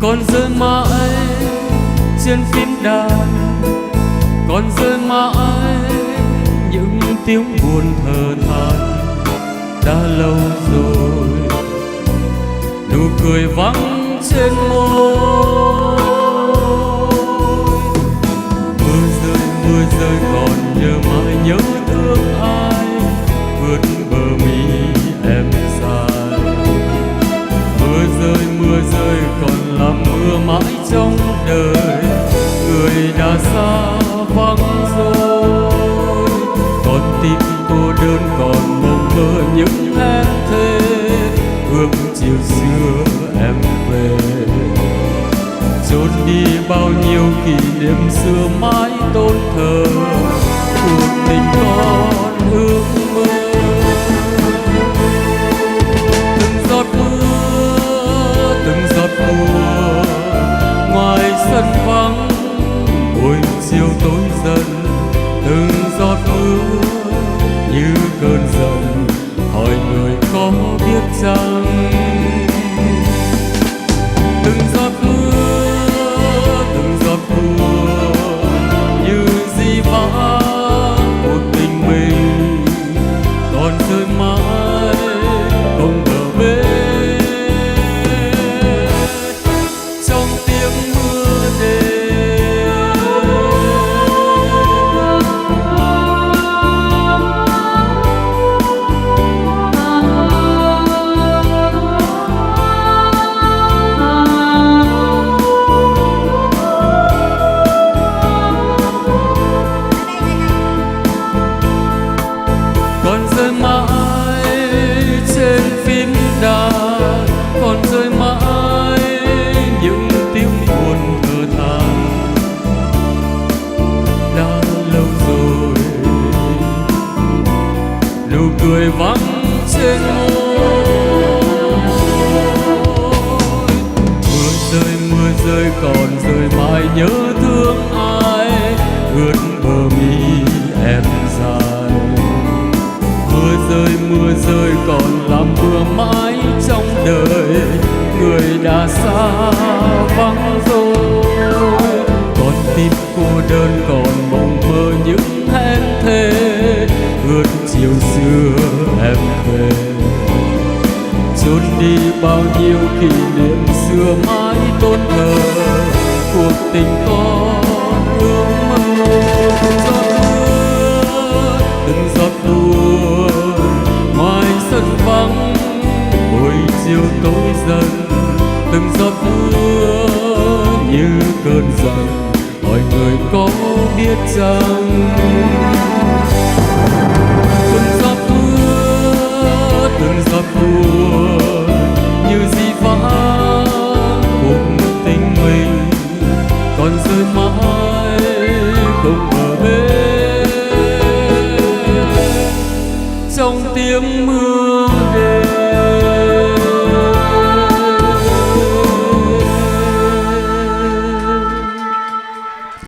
còn rơi mãi trên phím đàn, còn rơi mãi những tiếng buồn thở than. Đã lâu rồi nụ cười vắng trên môi. Mưa rơi còn nhớ mãi nhớ thương ai, ướt bờ mi em dài. Mưa rơi còn làm mưa mãi trong đời, người đã xa vắng rồi. Còn tim cô đơn còn mộng mơ những em thề, ước chiều xưa em về. Trốn đi bao nhiêu kỷ niệm xưa mãi tôn thờ, cuộc tình còn ước mơ. Từng giọt mưa ngoài sân vắng, buổi chiều tối dần. Từng giọt mưa như cơn giận, hỏi người có biết chăng. Từng giọt mưa như di vãng một tình mình, còn rơi mãi không bờ bến. Trong tiếng mưa đêm, còn rơi mãi trên phím đàn, còn rơi mãi những tiếng buồn thở than. Đã lâu rồi nụ cười vắng trên môi. Mưa rơi còn rơi mãi nhớ thương ai, ướt bờ mi em dài. Mưa rơi còn làm mưa mãi trong đời, người đã xa vắng rồi. Còn tim cô đơn còn mộng mơ những hẹn thề, ước chiều xưa em về. Trốn đi bao nhiêu kỷ niệm xưa mãi tôn thờ, cuộc tình còn ước mơ. Từng giọt mưa ngoài sân vắng, buổi chiều tối dần. Từng giọt mưa như cơn giận, hỏi người có biết chăng.